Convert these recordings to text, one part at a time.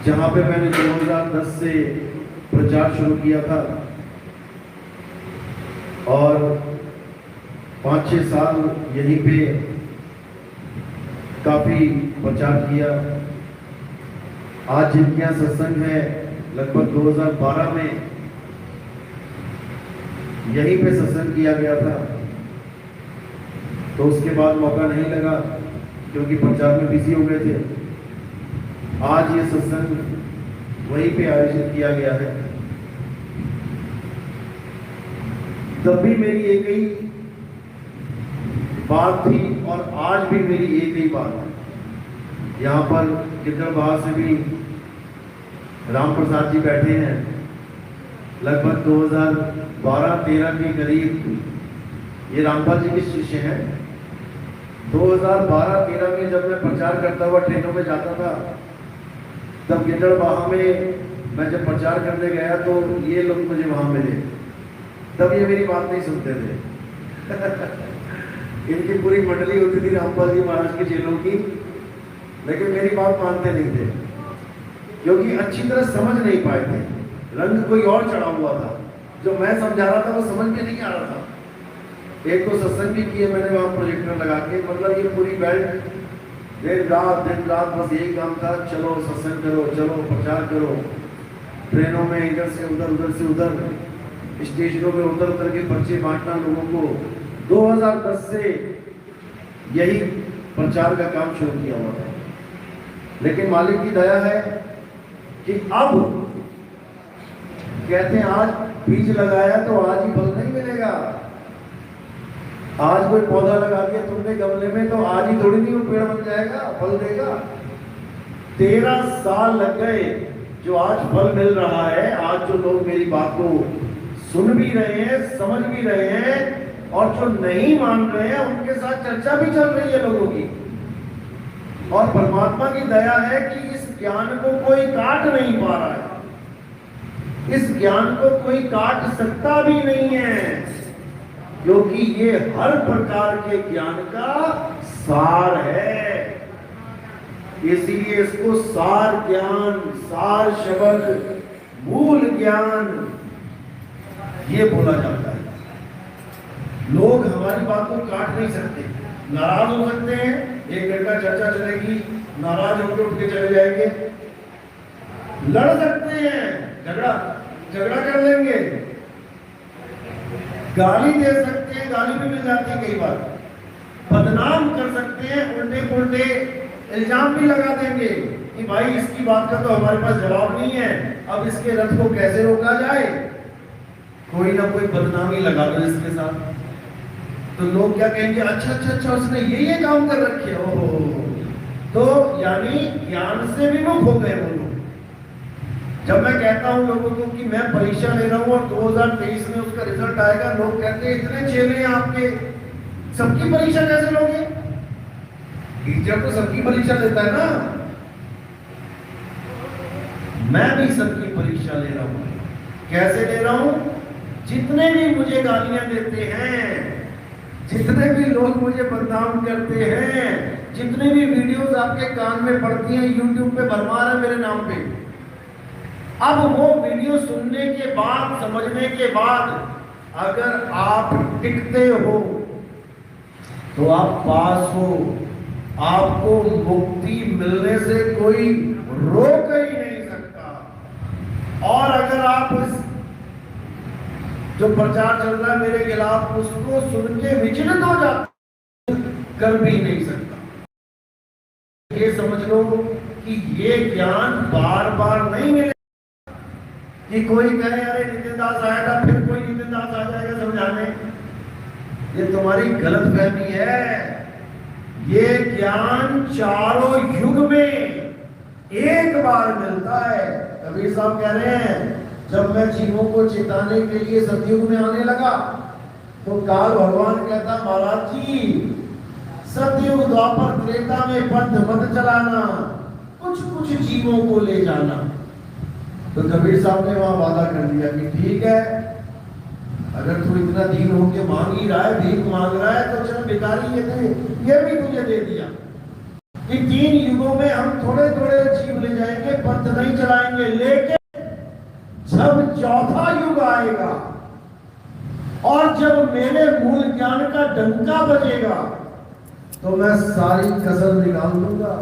जहाँ पे मैंने 2010 से प्रचार शुरू किया था और 5-6 साल यहीं पे काफ़ी प्रचार किया। आज जिनके यहाँ सत्संग है लगभग 2012 में यहीं पे सत्संग किया गया था, तो उसके बाद मौका नहीं लगा क्योंकि प्रचार में बिजी हो गए थे। आज ये सत्संग वहीं पे आयोजित किया गया है। तब भी मेरी एक ही बात थी और आज भी मेरी एक ही बात है। यहाँ पर गिद्दड़बाहा से भी राम प्रसाद जी बैठे हैं। लगभग 2012-13 के करीब ये रामपाल जी के शिष्य हैं। 2012-13 में जब मैं प्रचार करता हुआ ट्रेनों में जाता था, तब गिद्दड़बाहा में मैं जब प्रचार करने गया तो ये लोग मुझे वहां मिले। तब ये मेरी बात नहीं सुनते थे। इनकी पूरी मंडली होती थी रामपाल जी महाराज के चेलों की, लेकिन मेरी बात मानते नहीं थे क्योंकि अच्छी तरह समझ नहीं पाए थे। रंग कोई और चढ़ा हुआ था, जो मैं समझा रहा था वो समझ में नहीं आ रहा था। एक तो सत्संग भी किए मैंने वहां प्रोजेक्टर लगा के, मतलब ये पूरी बेल्ट दिन रात बस यही काम था, चलो सत्संग करो, चलो प्रचार करो। ट्रेनों में इधर से उधर, उधर से उधर, स्टेशनों में उधर उधर के पर्चे बांटना लोगों को। 2010 से यही प्रचार का काम शुरू किया हुआ था, लेकिन मालिक की दया है कि अब कहते हैं आज बीज लगाया तो आज ही फल नहीं मिलेगा। आज कोई पौधा लगा दिया तुमने गमले में तो आज ही थोड़ी नहीं वो पेड़ बन जाएगा, फल देगा। 13 साल लग गए जो आज फल मिल रहा है। आज जो लोग मेरी बात को सुन भी रहे हैं, समझ भी रहे हैं, और जो नहीं मान रहे हैं उनके साथ चर्चा भी चल रही है लोगों की। और परमात्मा की दया है कि इस ज्ञान को कोई काट नहीं पा रहा है, इस ज्ञान को कोई काट सकता भी नहीं है, क्योंकि ये हर प्रकार के ज्ञान का सार है। इसीलिए इसको सार ज्ञान, सार शब्द, मूल ज्ञान ये बोला जाता है। लोग हमारी बात को काट नहीं सकते, नाराज हो सकते हैं। एक घंटा चर्चा चलेगी, नाराज होकर उठ के चले जाएंगे। लड़ सकते हैं, झगड़ा कर लेंगे, गाली दे सकते हैं, गाली भी मिल जाती है कई बार, बदनाम कर सकते हैं, उल्टे पुल्टे इल्जाम भी लगा देंगे कि भाई इसकी बात का तो हमारे पास जवाब नहीं है, अब इसके रथ को कैसे रोका जाए। कोई ना कोई बदनामी लगा दो इसके साथ, तो लोग क्या कहेंगे, अच्छा उसने ये काम कर रखे हो। तो यानी ज्ञान से विमुख हो गए वो लोग। जब मैं कहता हूं लोगों को कि मैं परीक्षा ले रहा हूं और 2023 में उसका रिजल्ट आएगा, लोग कहते हैं इतने चेले हैं आपके, सबकी परीक्षा कैसे लोगे? टीचर तो सबकी परीक्षा लेता है ना। मैं भी सबकी परीक्षा ले रहा हूं। कैसे ले रहा हूं? जितने भी मुझे गालियां देते हैं, जितने भी लोग मुझे बदनाम करते हैं, जितने भी वीडियोस आपके कान में पड़ती हैं, यूट्यूब पे भरमार है मेरे नाम पे, अब वो वीडियो सुनने के बाद, समझने के बाद अगर आप टिकते हो तो आप पास हो, आपको मुक्ति मिलने से कोई रोक ही नहीं सकता। और अगर आप इस जो प्रचार चल रहा है मेरे खिलाफ, उसको सुन के विचलित हो जाते, कर भी नहीं सकता। ये समझ लो कि ये ज्ञान बार बार नहीं मिलेगा कि कोई कहे अरे नितिन दास आया था, फिर कोई नितिन दास आ जाएगा समझाने। ये तुम्हारी गलत फहमी है। ये ज्ञान चारों युग में एक बार मिलता है। कबीर साहब कह रहे हैं, जब मैं जीवों को चेताने के लिए सतयुग में आने लगा तो काल भगवान कहता, महाराज जी सतयुग द्वापर त्रेता में पथ मत चलाना, कुछ कुछ जीवों को ले जाना। तो कबीर साहब ने वहां वादा कर दिया कि ठीक है, अगर तू इतना दीन होके मांग ही रहा है, भीख मांग रहा है, तो चल भिखारी ये भी तुझे दे दिया कि 3 युगों जिंदगियों में हम थोड़े थोड़े जीव ले जाएंगे, पंथ नहीं चलाएंगे, लेकिन जब चौथा युग आएगा और जब मेरे मूल ज्ञान का डंका बजेगा तो मैं सारी कसर निकाल लूंगा।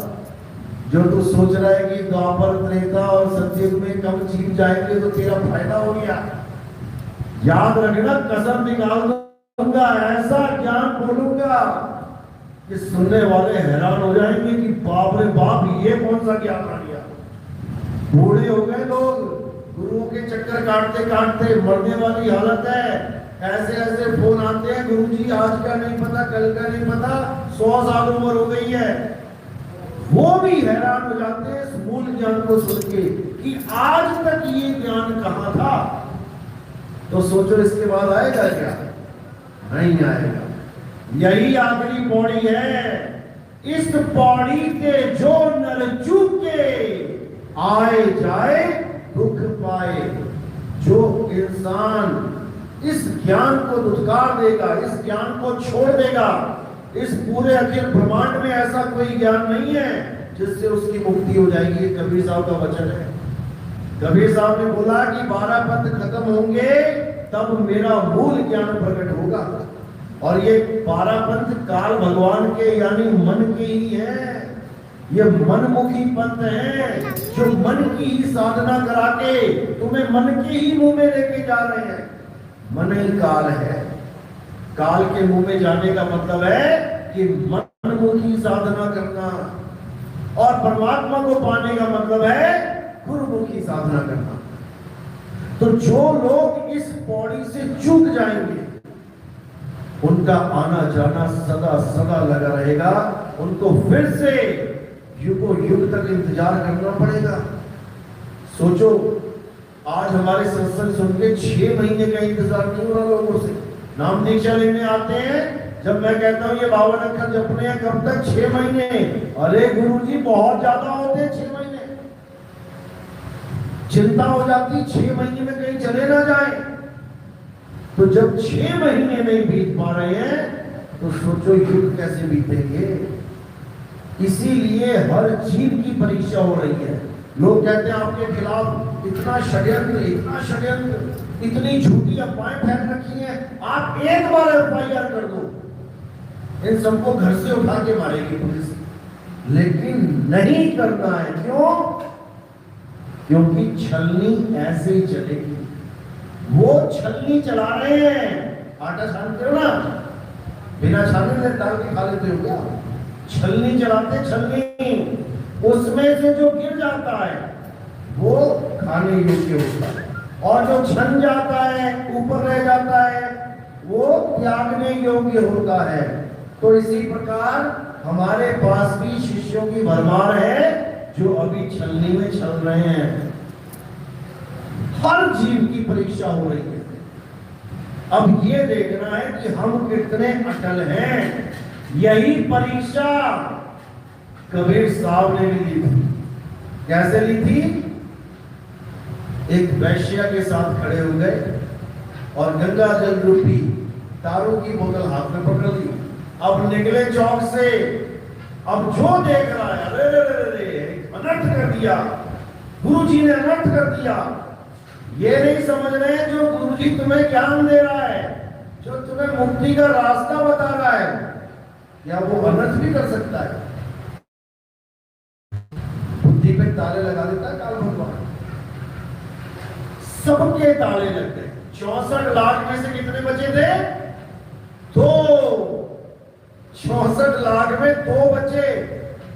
जो तू सोच रहा है कि द्वापर, त्रेता और सतयुग में कम जीव जाएंगे तो तेरा फायदा हो गया, याद रखना कसर निकाल दूंगा, ऐसा ज्ञान बोलूंगा कि सुनने वाले हैरान हो जाएंगे कि बाप रे बाप, ये कौन सा ज्ञान आ गया। बूढ़े हो गए लोग, गुरुओं के चक्कर काटते काटते मरने वाली हालत है। ऐसे ऐसे फोन आते हैं, गुरुजी आज का नहीं पता, कल का नहीं पता, 100 साल उम्र हो गई है। वो भी हैरान हो जाते हैं इस मूल ज्ञान को सुन के कि आज तक ये ज्ञान कहां था। तो सोचो इसके बाद आएगा क्या? नहीं आएगा। यही आखिरी पौड़ी है। इस पौड़ी के जो नर चूके आए जाए दुख पाए। जो इंसान इस ज्ञान को दुत्कार देगा, इस ज्ञान को छोड़ देगा, इस पूरे अखिल ब्रह्मांड में ऐसा कोई ज्ञान नहीं है जिससे उसकी मुक्ति हो जाएगी। ये कबीर साहब का वचन है। कबीर साहब ने बोला कि 12 पंथ खत्म होंगे तब मेरा मूल ज्ञान प्रकट होगा। और ये 12 पंथ काल भगवान के यानी मन के ही है। ये मनमुखी पंथ है जो मन की ही साधना करा के तुम्हें मन के ही मुंह में लेके जा रहे हैं। मन ही काल है। काल के मुंह में जाने का मतलब है कि मनमुखी साधना करना, और परमात्मा को पाने का मतलब है गुरुमुखी साधना करना। तो जो लोग इस पौड़ी से चूक जाएंगे उनका आना जाना सदा सदा लगा रहेगा। उनको फिर से युगों युग तक इंतजार करना पड़ेगा। सोचो, आज हमारे सत्संग सुन के 6 महीने का इंतजार नहीं हो रहा लोगों से। नाम दीक्षा लेने आते हैं, जब मैं कहता हूँ ये 52 अक्षर जपने हैं, कब तक? 6 महीने। अरे गुरुजी बहुत ज्यादा होते हैं 6 महीने। चिंता हो जाती 6 महीने में कहीं चले ना जाए। तो जब 6 महीने नहीं बीत पा रहे हैं तो सोचो युग कैसे बीतेंगे। इसीलिए हर जीव की परीक्षा हो रही है। लोग कहते हैं आपके खिलाफ इतना षड्यंत्र, इतनी झूठी अफवाहें फैल रखी हैं, आप एक बार एफआईआर कर दो, इन सबको घर से उठा के मारेगी पुलिस। लेकिन नहीं करना है। क्यों? क्योंकि छलनी ऐसे ही चलेगी। वो छलनी चला रहे हैं। आटा छानते हो ना, बिना छाने से डाल के खा लेते हो क्या? छलनी चलाते, छलनी, उसमें से जो गिर जाता है वो खाने योग्य होता है, और जो छन जाता है, ऊपर रह जाता है, वो त्यागने योग्य होता है। तो इसी प्रकार हमारे पास भी शिष्यों की भरमार है जो अभी छलनी में चल रहे हैं। हर जीव की परीक्षा हो रही है। अब ये देखना है कि हम कितने अटल हैं। यही परीक्षा कबीर साहब ने भी ली थी। कैसे ली थी? एक वैश्या के साथ खड़े हो गए और गंगा जल रूपी दारू की बोतल हाथ में पकड़ ली। अब निकले चौक से, अब जो देख रहा है, अरे रे रे रे, अनर्थ कर दिया, गुरुजी ने अनर्थ कर दिया। ये नहीं समझ रहे जो गुरुजी तुम्हें ज्ञान दे रहा है, जो तुम्हें मुक्ति का रास्ता बता रहा है, क्या वो अनर्थ भी कर सकता है? बुद्धि पे ताले लगा देता है काल भगवान। सबके ताले लग गए। 64 लाख में से कितने बचे थे? 2। 64 लाख में 2 बचे।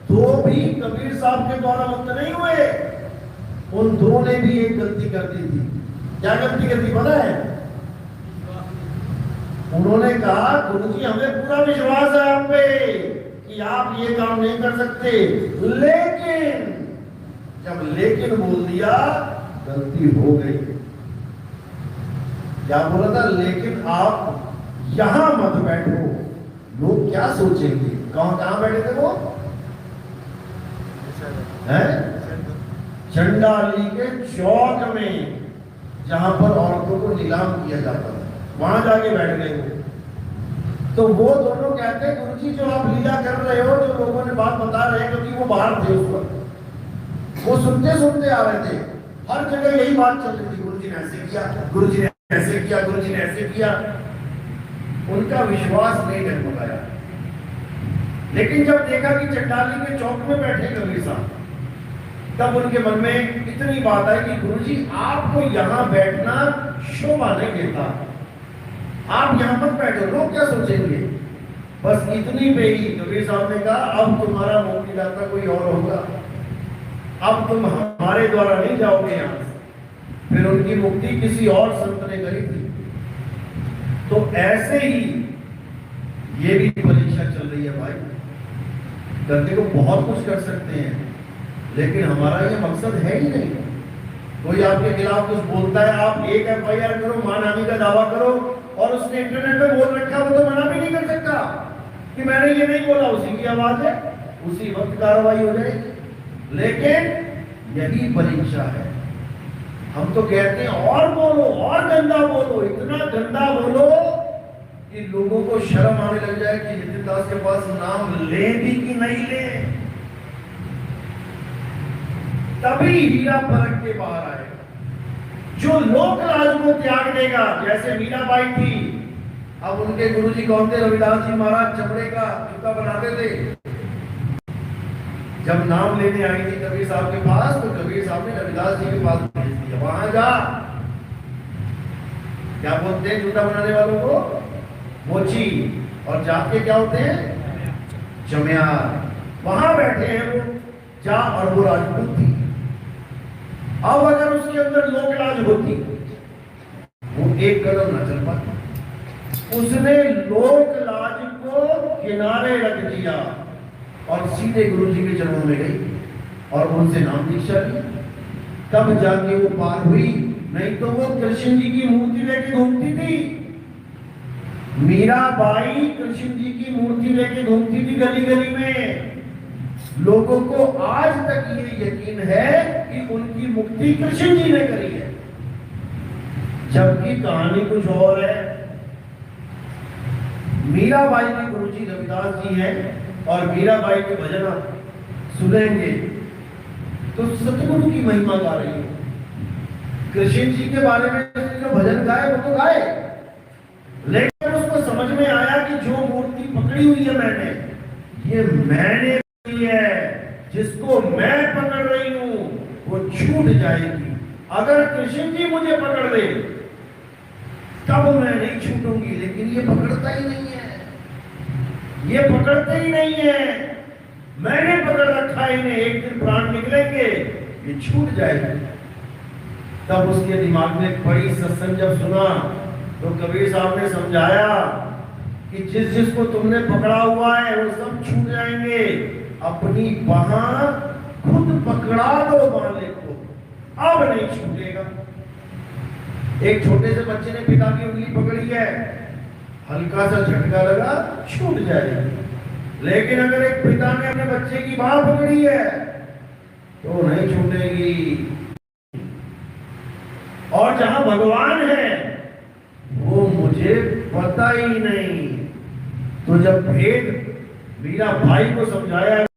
2 भी कबीर साहब के द्वारा मुक्त नहीं हुए। उन 2 ने भी एक गलती कर दी थी। क्या गलती कर दी पता है? उन्होंने कहा गुरुजी हमें पूरा विश्वास है आप पे कि आप ये काम नहीं कर सकते, लेकिन जब लेकिन बोल दिया गलती हो गई। क्या बोला था? लेकिन आप यहां मत बैठो, लोग क्या सोचेंगे। कहां बैठे थे वो? हैं? चंडाली के चौक में, जहां पर औरतों को नीलाम किया जाता था, वहां जाके बैठ गए वो। तो वो दोनों कहते हैं गुरुजी जो आप लीला कर रहे हो, जो लोगों ने बात बता रहे हैं, क्योंकि वो बाहर थे उस वक्त, वो सुनते सुनते आ रहे थे, हर जगह यही बात चल रही थी, गुरुजी ने ऐसे किया, गुरुजी ने ऐसे किया, गुरुजी ने ऐसे किया। उनका विश्वास नहीं डगमगाया। लेकिन जब देखा कि चंडाली के चौक में बैठे कबीर साहब, तब उनके मन में इतनी बात आई कि गुरुजी आपको यहाँ बैठना शोभा नहीं देता, आप यहाँ मत बैठो, लोग क्या सोचेंगे। बस इतनी पे ही कबीर साहब ने कहा अब तुम्हारा मुक्तिदाता कोई और होगा, अब तुम हमारे द्वारा नहीं जाओगे यहाँ से। फिर उनकी मुक्ति किसी और संत ने करी थी। तो ऐसे ही ये भी परीक्षा चल रही है भाई। करने को बहुत कुछ कर सकते हैं, लेकिन हमारा ये मकसद है ही नहीं। कोई आपके खिलाफ कुछ बोलता है, आप एक FIR करो, मानहानि का दावा करो, और उसने इंटरनेट पे बोल रखा, वो तो मना भी नहीं कर सकता कि मैंने ये नहीं बोला, उसी की आवाज है, उसी वक्त कार्रवाई हो जाएगी। लेकिन यही परीक्षा है। हम तो कहते हैं और बोलो, और गंदा बोलो, इतना गंदा बोलो कि लोगों को शर्म आने लग जाए कि नितिन दास के पास नाम ले भी कि नहीं ले। तभी हीरा परख के बाहर आएगा। जो लोक लाज को त्याग देगा, जैसे मीराबाई थी, अब उनके गुरुजी कौन थे? रविदास जी महाराज चमड़े का जूता बनाते थे। जब नाम लेने आई थी कबीर साहब के पास, तो कबीर साहब ने रविदास जी के पास भेज दिया, वहां जा। क्या बोलते हैं जूता बनाने वालों को? मोची। और जात के क्या होते हैं? चमियार। वहां बैठे हैं वो, जा, और वो राजपूत थी। अब अगर उसके अंदर लोकलाज होती, वो एक कदम न चल पाती। उसने लोकलाज को किनारे रख दिया और सीधे गुरुजी के चरणों में गई और उनसे नाम दीक्षा ली। तब जाके वो पार हुई, नहीं तो वो कृष्ण जी की मूर्ति लेके घूमती थी। मीराबाई कृष्ण जी की मूर्ति लेके घूमती थी गली गली में। लोगों को आज तक ये यकीन है कि उनकी मुक्ति कृष्ण जी ने करी है, जबकि कहानी कुछ और है। मीराबाई के गुरुजी रविदास जी हैं, और मीराबाई के भजन सुनेंगे तो सतगुरु की महिमा गा रही है। कृष्ण जी के बारे में जो भजन गाए वो तो गाए, लेकिन उसको समझ में आया कि जो मूर्ति पकड़ी हुई है मैंने, ये मैंने की है, जिसको मैं पकड़ रही हूं वो छूट जाएगी। अगर कृष्ण जी मुझे पकड़ ले तब मैं नहीं छूटूंगी, लेकिन ये पकड़ता ही नहीं है, ये पकड़ते ही नहीं है। मैंने पकड़ रखा है इन्हें, एक दिन प्राण निकलेंगे ये छूट जाएगी। तब उसके दिमाग में बड़ी सत्संग जब सुना तो कबीर साहब ने समझाया कि जिस जिसको तुमने पकड़ा हुआ है वो सब छूट जाएंगे। अपनी बांह खुद पकड़ा दो मालिक को, अब नहीं छूटेगा। एक छोटे से बच्चे ने पिता की उंगली पकड़ी है, हल्का सा झटका लगा, छूट जाएगी। लेकिन अगर एक पिता ने अपने बच्चे की बांह पकड़ी है तो नहीं छूटेगी। और जहां भगवान है वो मुझे पता ही नहीं। तो जब भेद मीरा भाई को समझाया